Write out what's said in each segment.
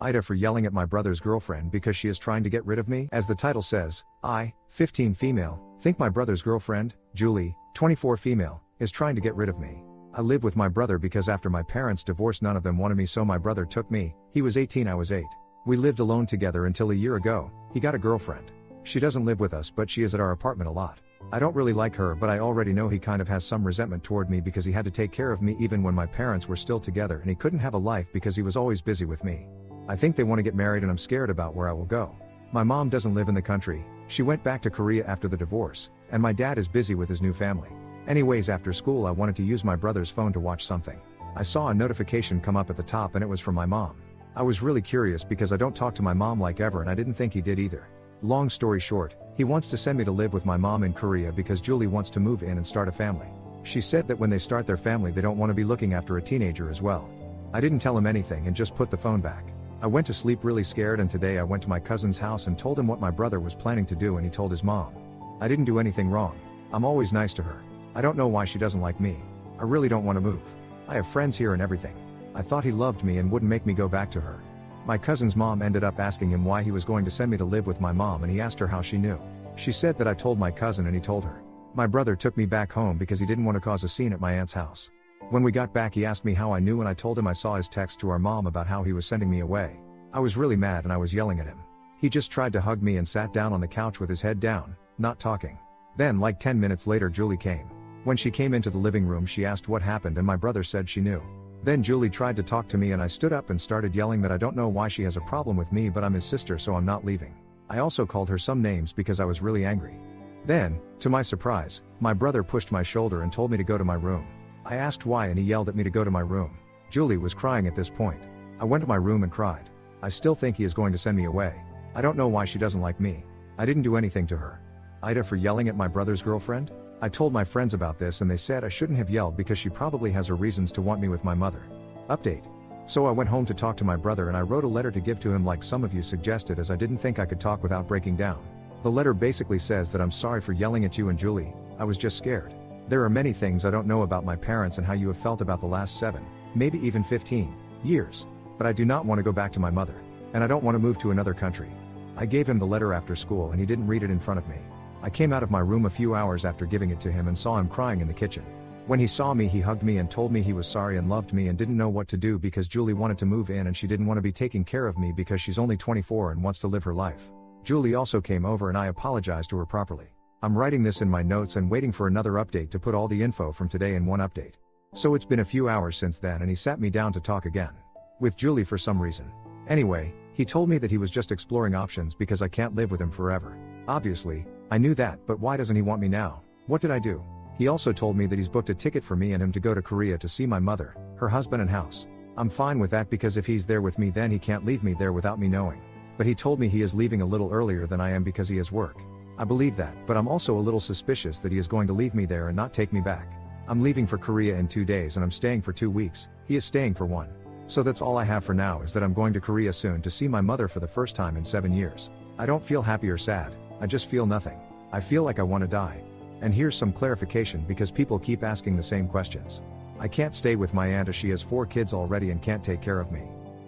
AITA for yelling at my brother's girlfriend because she is trying to get rid of me. As the title says, I, 15 female, think my brother's girlfriend, Julie, 24 female, is trying to get rid of me. I live with my brother because after my parents divorced none of them wanted me, so my brother took me. He was 18, I was 8. We lived alone together until a year ago. He got a girlfriend. She doesn't live with us, but she is at our apartment a lot. I don't really like her, but I already know he kind of has some resentment toward me because he had to take care of me even when my parents were still together, and he couldn't have a life because he was always busy with me. I think they want to get married and I'm scared about where I will go. My mom doesn't live in the country. She went back to Korea after the divorce, and my dad is busy with his new family. Anyways, after school I wanted to use my brother's phone to watch something. I saw a notification come up at the top and it was from my mom. I was really curious because I don't talk to my mom like ever, and I didn't think he did either. Long story short, he wants to send me to live with my mom in Korea because Julie wants to move in and start a family. She said that when they start their family they don't want to be looking after a teenager as well. I didn't tell him anything and just put the phone back. I went to sleep really scared, and today I went to my cousin's house and told him what my brother was planning to do, and he told his mom. I didn't do anything wrong. I'm always nice to her. I don't know why she doesn't like me. I really don't want to move. I have friends here and everything. I thought he loved me and wouldn't make me go back to her. My cousin's mom ended up asking him why he was going to send me to live with my mom, and he asked her how she knew. She said that I told my cousin and he told her. My brother took me back home because he didn't want to cause a scene at my aunt's house. When we got back he asked me how I knew, and I told him I saw his text to our mom about how he was sending me away. I was really mad and I was yelling at him. He just tried to hug me and sat down on the couch with his head down, not talking. Then like 10 minutes later Julie came. When she came into the living room she asked what happened, and my brother said she knew. Then Julie tried to talk to me and I stood up and started yelling that I don't know why she has a problem with me, but I'm his sister, so I'm not leaving. I also called her some names because I was really angry. Then, to my surprise, my brother pushed my shoulder and told me to go to my room. I asked why and he yelled at me to go to my room. Julie was crying at this point. I went to my room and cried. I still think he is going to send me away. I don't know why she doesn't like me. I didn't do anything to her. AITA for yelling at my brother's girlfriend? I told my friends about this and they said I shouldn't have yelled because she probably has her reasons to want me with my mother. Update. So I went home to talk to my brother and I wrote a letter to give to him like some of you suggested, as I didn't think I could talk without breaking down. The letter basically says that I'm sorry for yelling at you and Julie, I was just scared. There are many things I don't know about my parents and how you have felt about the last 7, maybe even 15 years. But I do not want to go back to my mother. And I don't want to move to another country. I gave him the letter after school and he didn't read it in front of me. I came out of my room a few hours after giving it to him and saw him crying in the kitchen. When he saw me he hugged me and told me he was sorry and loved me and didn't know what to do because Julie wanted to move in and she didn't want to be taking care of me because she's only 24 and wants to live her life. Julie also came over and I apologized to her properly. I'm writing this in my notes and waiting for another update to put all the info from today in one update. So it's been a few hours since then and he sat me down to talk again. With Julie for some reason. Anyway, he told me that he was just exploring options because I can't live with him forever. Obviously, I knew that, but why doesn't he want me now? What did I do? He also told me that he's booked a ticket for me and him to go to Korea to see my mother, her husband and house. I'm fine with that because if he's there with me then he can't leave me there without me knowing. But he told me he is leaving a little earlier than I am because he has work. I believe that, but I'm also a little suspicious that he is going to leave me there and not take me back. I'm leaving for Korea in 2 days and I'm staying for 2 weeks, he is staying for 1. So that's all I have for now, is that I'm going to Korea soon to see my mother for the first time in 7 years. I don't feel happy or sad, I just feel nothing. I feel like I want to die. And here's some clarification because people keep asking the same questions. I can't stay with my aunt as she has 4 kids already and can't take care of me.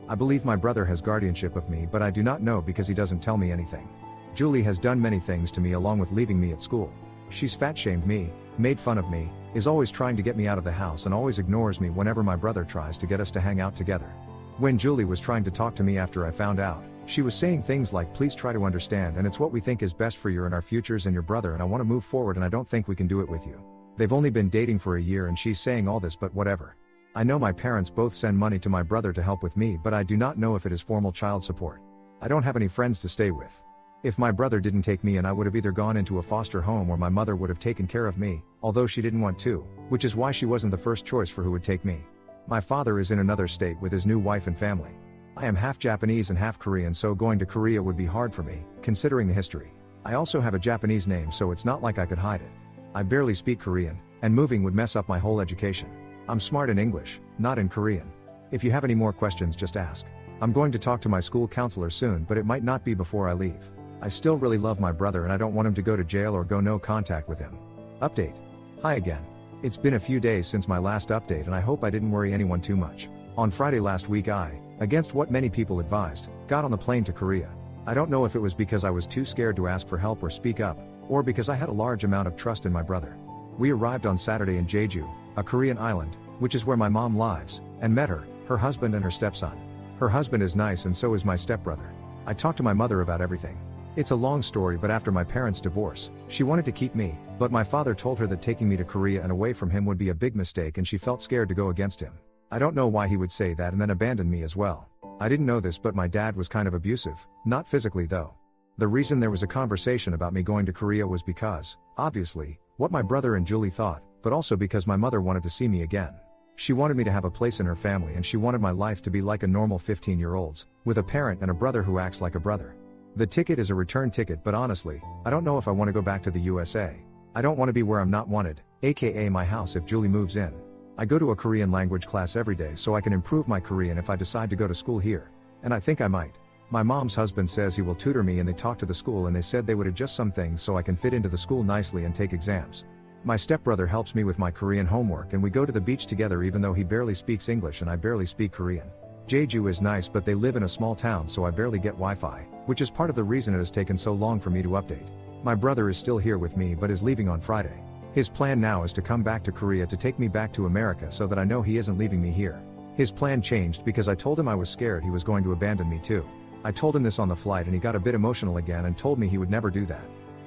I believe my brother has guardianship of me, but I do not know because he doesn't tell me anything. Julie has done many things to me along with leaving me at school. She's fat shamed me, made fun of me, is always trying to get me out of the house and always ignores me whenever my brother tries to get us to hang out together. When Julie was trying to talk to me after I found out, she was saying things like, please try to understand and it's what we think is best for you and our futures and your brother, and I want to move forward and I don't think we can do it with you. They've only been dating for a year and she's saying all this, but whatever. I know my parents both send money to my brother to help with me, but I do not know if it is formal child support. I don't have any friends to stay with. If my brother didn't take me in I would have either gone into a foster home or my mother would have taken care of me, although she didn't want to, which is why she wasn't the first choice for who would take me. My father is in another state with his new wife and family. I am half Japanese and half Korean, so going to Korea would be hard for me, considering the history. I also have a Japanese name, so it's not like I could hide it. I barely speak Korean, and moving would mess up my whole education. I'm smart in English, not in Korean. If you have any more questions just ask. I'm going to talk to my school counselor soon, but it might not be before I leave. I still really love my brother and I don't want him to go to jail or go no contact with him. Update. Hi again. It's been a few days since my last update and I hope I didn't worry anyone too much. On Friday last week I against what many people advised, got on the plane to Korea. I don't know if it was because I was too scared to ask for help or speak up, or because I had a large amount of trust in my brother. We arrived on Saturday in Jeju, a Korean island, which is where my mom lives, and met her husband and her stepson. Her husband is nice and so is my stepbrother. I talked to my mother about everything. It's a long story, but after my parents' divorce, she wanted to keep me, but my father told her that taking me to Korea and away from him would be a big mistake and she felt scared to go against him. I don't know why he would say that and then abandon me as well. I didn't know this, but my dad was kind of abusive, not physically though. The reason there was a conversation about me going to Korea was because, obviously, what my brother and Julie thought, but also because my mother wanted to see me again. She wanted me to have a place in her family and she wanted my life to be like a normal 15-year-old's, with a parent and a brother who acts like a brother. The ticket is a return ticket, but honestly, I don't know if I want to go back to the USA. I don't want to be where I'm not wanted, aka my house if Julie moves in. I go to a Korean language class every day so I can improve my Korean if I decide to go to school here. And I think I might. My mom's husband says he will tutor me and they talked to the school and they said they would adjust some things so I can fit into the school nicely and take exams. My stepbrother helps me with my Korean homework and we go to the beach together even though he barely speaks English and I barely speak Korean. Jeju is nice but they live in a small town so I barely get Wi-Fi, which is part of the reason it has taken so long for me to update. My brother is still here with me but is leaving on Friday. His plan now is to come back to Korea to take me back to America so that I know he isn't leaving me here. His plan changed because I told him I was scared he was going to abandon me too. I told him this on the flight and he got a bit emotional again and told me he would never do that.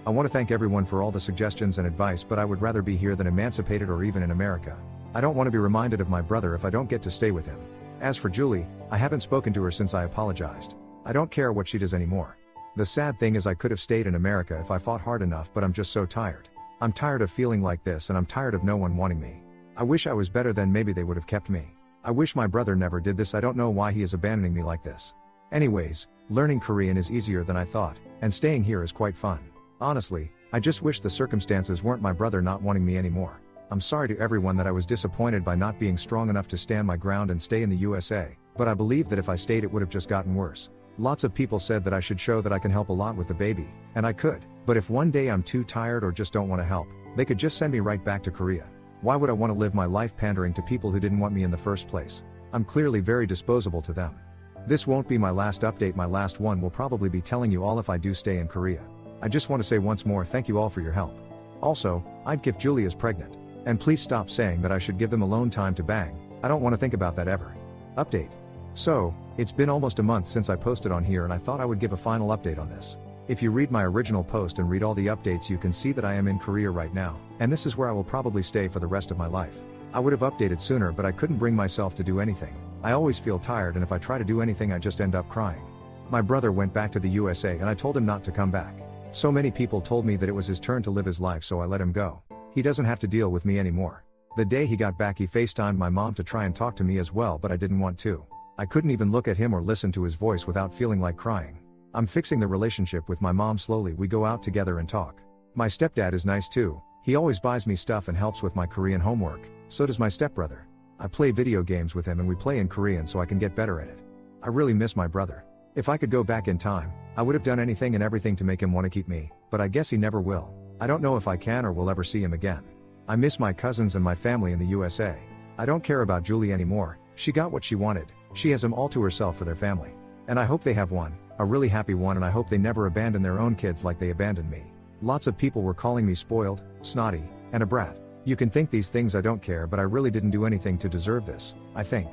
I want to thank everyone for all the suggestions and advice, but I would rather be here than emancipated or even in America. I don't want to be reminded of my brother if I don't get to stay with him. As for Julie, I haven't spoken to her since I apologized. I don't care what she does anymore. The sad thing is I could have stayed in America if I fought hard enough, but I'm just so tired. I'm tired of feeling like this and I'm tired of no one wanting me. I wish I was better, then maybe they would have kept me. I wish my brother never did this. I don't know why he is abandoning me like this. Anyways, learning Korean is easier than I thought, and staying here is quite fun. Honestly, I just wish the circumstances weren't my brother not wanting me anymore. I'm sorry to everyone that I was disappointed by not being strong enough to stand my ground and stay in the USA, but I believe that if I stayed it would have just gotten worse. Lots of people said that I should show that I can help a lot with the baby, and I could, but if one day I'm too tired or just don't want to help, they could just send me right back to Korea. Why would I want to live my life pandering to people who didn't want me in the first place? I'm clearly very disposable to them. This won't be my last update. My last one will probably be telling you all if I do stay in Korea. I just want to say once more thank you all for your help. Also, I'd if Julie is pregnant. And please stop saying that I should give them alone time to bang. I don't want to think about that ever. Update. So, it's been almost a month since I posted on here and I thought I would give a final update on this. If you read my original post and read all the updates, you can see that I am in Korea right now, and this is where I will probably stay for the rest of my life. I would have updated sooner, but I couldn't bring myself to do anything. I always feel tired, and if I try to do anything I just end up crying. My brother went back to the USA and I told him not to come back. So many people told me that it was his turn to live his life, so I let him go. He doesn't have to deal with me anymore. The day he got back he FaceTimed my mom to try and talk to me as well, but I didn't want to. I couldn't even look at him or listen to his voice without feeling like crying. I'm fixing the relationship with my mom slowly. We go out together and talk. My stepdad is nice too. He always buys me stuff and helps with my Korean homework, so does my stepbrother. I play video games with him and we play in Korean so I can get better at it. I really miss my brother. If I could go back in time, I would have done anything and everything to make him want to keep me, but I guess he never will. I don't know if I can or will ever see him again. I miss my cousins and my family in the USA. I don't care about Julie anymore. She got what she wanted. She has them all to herself for their family. And I hope they have one, a really happy one, and I hope they never abandon their own kids like they abandoned me. Lots of people were calling me spoiled, snotty, and a brat. You can think these things. I don't care, but I really didn't do anything to deserve this, I think.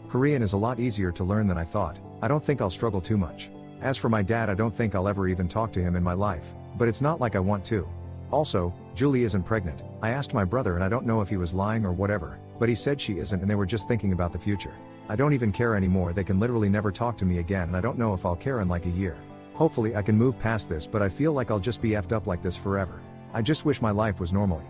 Korean is a lot easier to learn than I thought. I don't think I'll struggle too much. As for my dad, I don't think I'll ever even talk to him in my life, but it's not like I want to. Also, Julie isn't pregnant. I asked my brother and I don't know if he was lying or whatever, but he said she isn't and they were just thinking about the future. I don't even care anymore. They can literally never talk to me again and I don't know if I'll care in like a year. Hopefully I can move past this, but I feel like I'll just be effed up like this forever. I just wish my life was normal.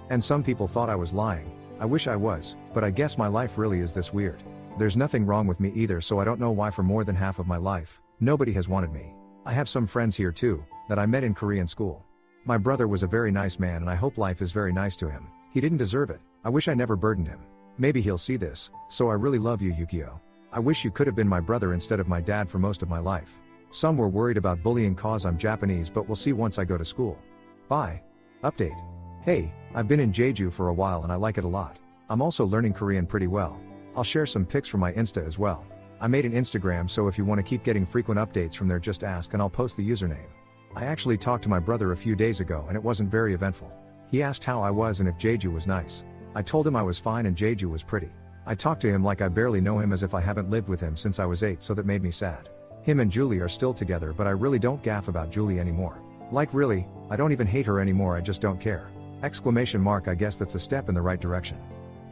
And some people thought I was lying. I wish I was, but I guess my life really is this weird. There's nothing wrong with me either, so I don't know why for more than half of my life, nobody has wanted me. I have some friends here too, that I met in Korean school. My brother was a very nice man and I hope life is very nice to him. He didn't deserve it. I wish I never burdened him. Maybe he'll see this, so I really love you, Yukio. I wish you could have been my brother instead of my dad for most of my life. Some were worried about bullying cause I'm Japanese, but we'll see once I go to school. Bye. Update. Hey, I've been in Jeju for a while and I like it a lot. I'm also learning Korean pretty well. I'll share some pics from my Insta as well. I made an Instagram, so if you want to keep getting frequent updates from there, just ask and I'll post the username. I actually talked to my brother a few days ago and it wasn't very eventful. He asked how I was and if Jeju was nice. I told him I was fine and Jeju was pretty. I talked to him like I barely know him, as if I haven't lived with him since I was 8, so that made me sad. Him and Julie are still together, but I really don't gaff about Julie anymore. Like really, I don't even hate her anymore, I just don't care. Exclamation mark, I guess that's a step in the right direction.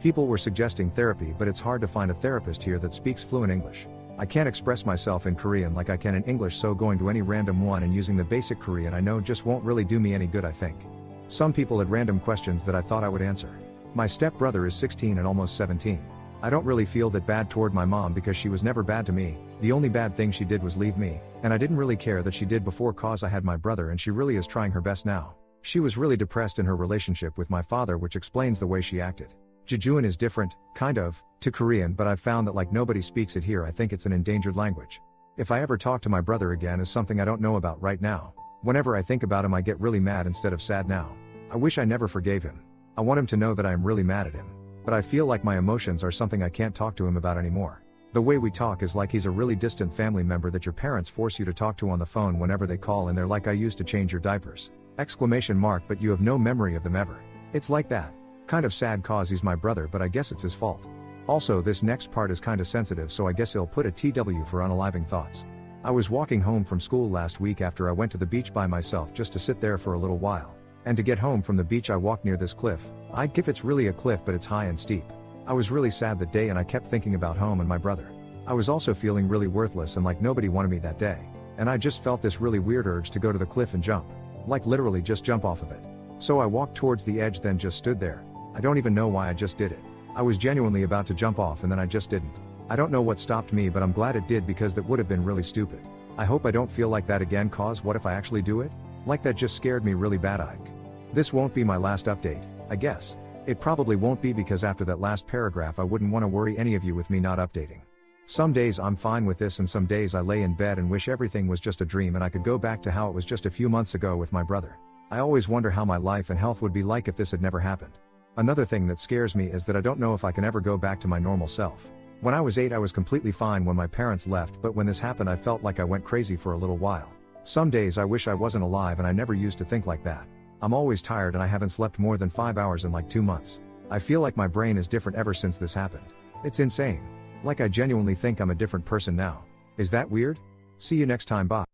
People were suggesting therapy, but it's hard to find a therapist here that speaks fluent English. I can't express myself in Korean like I can in English, so going to any random one and using the basic Korean I know just won't really do me any good, I think. Some people had random questions that I thought I would answer. My stepbrother is 16 and almost 17. I don't really feel that bad toward my mom because she was never bad to me. The only bad thing she did was leave me, and I didn't really care that she did before, cause I had my brother and she really is trying her best now. She was really depressed in her relationship with my father, which explains the way she acted. Jejuan is different, kind of, to Korean, but I've found that like nobody speaks it here. I think it's an endangered language. If I ever talk to my brother again is something I don't know about right now. Whenever I think about him I get really mad instead of sad now. I wish I never forgave him. I want him to know that I am really mad at him. But I feel like my emotions are something I can't talk to him about anymore. The way we talk is like he's a really distant family member that your parents force you to talk to on the phone whenever they call, and they're like, I used to change your diapers. Exclamation mark, but you have no memory of them ever. It's like that. Kind of sad cause he's my brother, but I guess it's his fault. Also, this next part is kinda sensitive, so I guess he'll put a TW for unaliving thoughts. I was walking home from school last week after I went to the beach by myself just to sit there for a little while. And to get home from the beach I walked near this cliff. I give it's really a cliff, but it's high and steep. I was really sad that day and I kept thinking about home and my brother. I was also feeling really worthless and like nobody wanted me that day. And I just felt this really weird urge to go to the cliff and jump. Like literally just jump off of it. So I walked towards the edge, then just stood there. I don't even know why I just did it. I was genuinely about to jump off and then I just didn't. I don't know what stopped me, but I'm glad it did because that would have been really stupid. I hope I don't feel like that again, cause what if I actually do it? Like that just scared me really bad. This won't be my last update, I guess. It probably won't be, because after that last paragraph I wouldn't want to worry any of you with me not updating. Some days I'm fine with this and some days I lay in bed and wish everything was just a dream and I could go back to how it was just a few months ago with my brother. I always wonder how my life and health would be like if this had never happened. Another thing that scares me is that I don't know if I can ever go back to my normal self. When I was 8 I was completely fine when my parents left, but when this happened I felt like I went crazy for a little while. Some days I wish I wasn't alive, and I never used to think like that. I'm always tired and I haven't slept more than 5 hours in like 2 months. I feel like my brain is different ever since this happened. It's insane. Like I genuinely think I'm a different person now. Is that weird? See you next time, bye.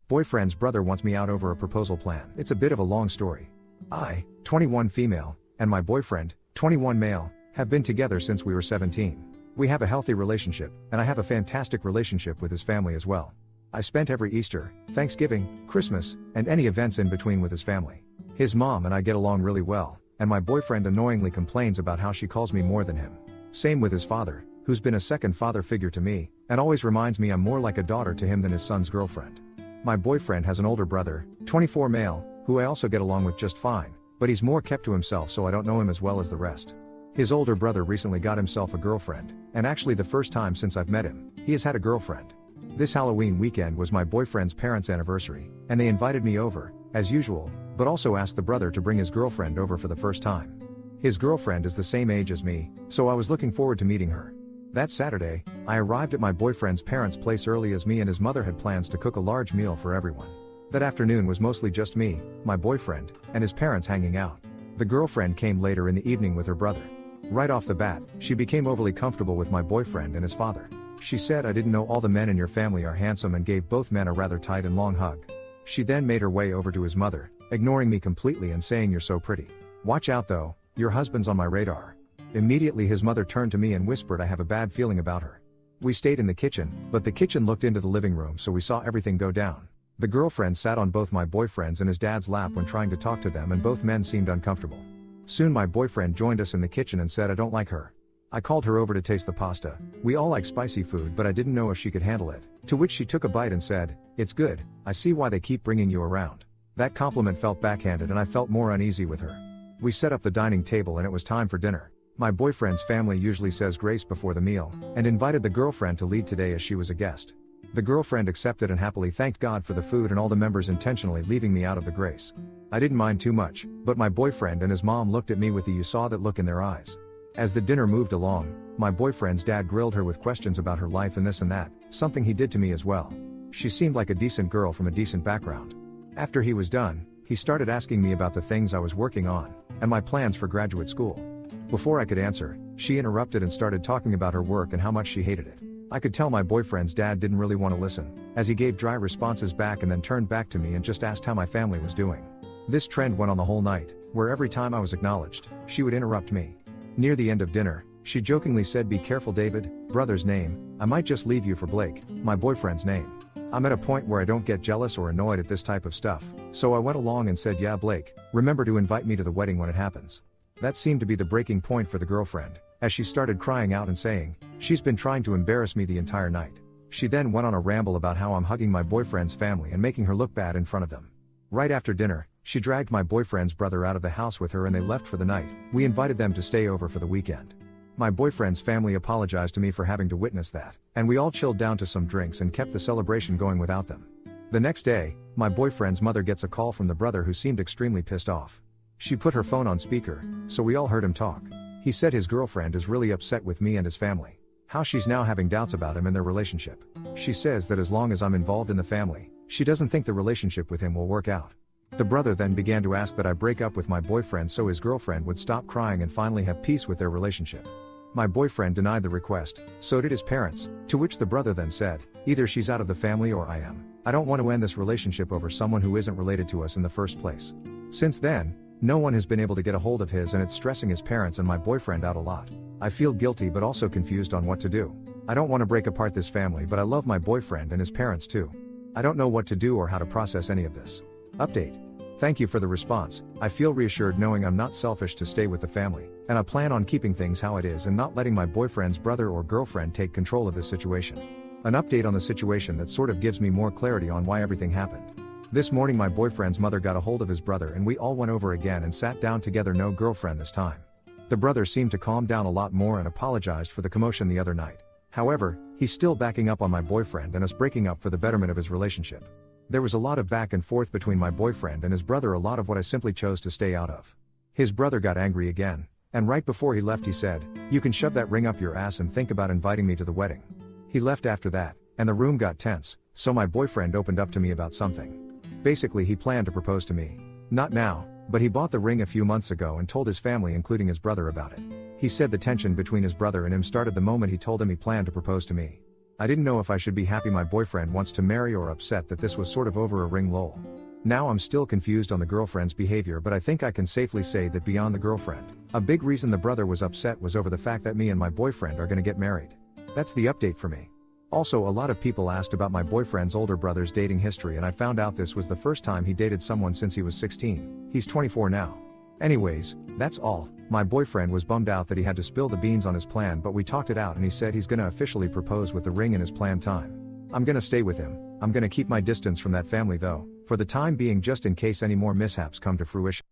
Boyfriend's brother wants me out over a proposal plan. It's a bit of a long story. I, 21 female, and my boyfriend, 21 male, have been together since we were 17. We have a healthy relationship, and I have a fantastic relationship with his family as well. I spent every Easter, Thanksgiving, Christmas, and any events in between with his family. His mom and I get along really well, and my boyfriend annoyingly complains about how she calls me more than him. Same with his father, who's been a second father figure to me, and always reminds me I'm more like a daughter to him than his son's girlfriend. My boyfriend has an older brother, 24 male, who I also get along with just fine, but he's more kept to himself, so I don't know him as well as the rest. His older brother recently got himself a girlfriend, and actually the first time since I've met him, he has had a girlfriend. This Halloween weekend was my boyfriend's parents' anniversary, and they invited me over, as usual, but also asked the brother to bring his girlfriend over for the first time. His girlfriend is the same age as me, so I was looking forward to meeting her. That Saturday, I arrived at my boyfriend's parents' place early as me and his mother had plans to cook a large meal for everyone. That afternoon was mostly just me, my boyfriend, and his parents hanging out. The girlfriend came later in the evening with her brother. Right off the bat, she became overly comfortable with my boyfriend and his father. She said, "I didn't know all the men in your family are handsome," and gave both men a rather tight and long hug. She then made her way over to his mother, ignoring me completely and saying, "You're so pretty. Watch out though, your husband's on my radar." Immediately his mother turned to me and whispered, "I have a bad feeling about her." We stayed in the kitchen, but the kitchen looked into the living room, so we saw everything go down. The girlfriend sat on both my boyfriend's and his dad's lap when trying to talk to them, and both men seemed uncomfortable. Soon my boyfriend joined us in the kitchen and said, "I don't like her." I called her over to taste the pasta. We all like spicy food, but I didn't know if she could handle it. To which she took a bite and said, "It's good. I see why they keep bringing you around." That compliment felt backhanded and I felt more uneasy with her. We set up the dining table and it was time for dinner. My boyfriend's family usually says grace before the meal, and invited the girlfriend to lead today as she was a guest. The girlfriend accepted and happily thanked God for the food and all the members intentionally leaving me out of the grace. I didn't mind too much, but my boyfriend and his mom looked at me with the "you saw that" look in their eyes. As the dinner moved along, my boyfriend's dad grilled her with questions about her life and this and that, something he did to me as well. She seemed like a decent girl from a decent background. After he was done, he started asking me about the things I was working on, and my plans for graduate school. Before I could answer, she interrupted and started talking about her work and how much she hated it. I could tell my boyfriend's dad didn't really want to listen, as he gave dry responses back and then turned back to me and just asked how my family was doing. This trend went on the whole night, where every time I was acknowledged, she would interrupt me. Near the end of dinner, she jokingly said, "Be careful, David, brother's name, I might just leave you for Blake, my boyfriend's name." I'm at a point where I don't get jealous or annoyed at this type of stuff, so I went along and said, "Yeah, Blake, remember to invite me to the wedding when it happens." That seemed to be the breaking point for the girlfriend, as she started crying out and saying, she's been trying to embarrass me the entire night. She then went on a ramble about how I'm hugging my boyfriend's family and making her look bad in front of them. Right after dinner, she dragged my boyfriend's brother out of the house with her and they left for the night. We invited them to stay over for the weekend. My boyfriend's family apologized to me for having to witness that, and we all chilled down to some drinks and kept the celebration going without them. The next day, my boyfriend's mother gets a call from the brother who seemed extremely pissed off. She put her phone on speaker, so we all heard him talk. He said his girlfriend is really upset with me and his family. How she's now having doubts about him and their relationship. She says that as long as I'm involved in the family, she doesn't think the relationship with him will work out. The brother then began to ask that I break up with my boyfriend so his girlfriend would stop crying and finally have peace with their relationship. My boyfriend denied the request, so did his parents, to which the brother then said, "Either she's out of the family or I am. I don't want to end this relationship over someone who isn't related to us in the first place." Since then, no one has been able to get a hold of his and it's stressing his parents and my boyfriend out a lot. I feel guilty but also confused on what to do. I don't want to break apart this family but I love my boyfriend and his parents too. I don't know what to do or how to process any of this. Update. Thank you for the response. I feel reassured knowing I'm not selfish to stay with the family, and I plan on keeping things how it is and not letting my boyfriend's brother or girlfriend take control of this situation. An update on the situation that sort of gives me more clarity on why everything happened. This morning my boyfriend's mother got a hold of his brother and we all went over again and sat down together, no girlfriend this time. The brother seemed to calm down a lot more and apologized for the commotion the other night. However, he's still backing up on my boyfriend and us breaking up for the betterment of his relationship. There was a lot of back and forth between my boyfriend and his brother, a lot of what I simply chose to stay out of. His brother got angry again, and right before he left he said, "You can shove that ring up your ass and think about inviting me to the wedding." He left after that, and the room got tense, so my boyfriend opened up to me about something. Basically he planned to propose to me. Not now, but he bought the ring a few months ago and told his family including his brother about it. He said the tension between his brother and him started the moment he told him he planned to propose to me. I didn't know if I should be happy my boyfriend wants to marry or upset that this was sort of over a ring, lol. Now I'm still confused on the girlfriend's behavior, but I think I can safely say that beyond the girlfriend, a big reason the brother was upset was over the fact that me and my boyfriend are gonna get married. That's the update for me. Also, a lot of people asked about my boyfriend's older brother's dating history and I found out this was the first time he dated someone since he was 16. He's 24 now. Anyways, that's all. My boyfriend was bummed out that he had to spill the beans on his plan, but we talked it out and he said he's gonna officially propose with the ring in his planned time. I'm gonna stay with him. I'm gonna keep my distance from that family though, for the time being, just in case any more mishaps come to fruition.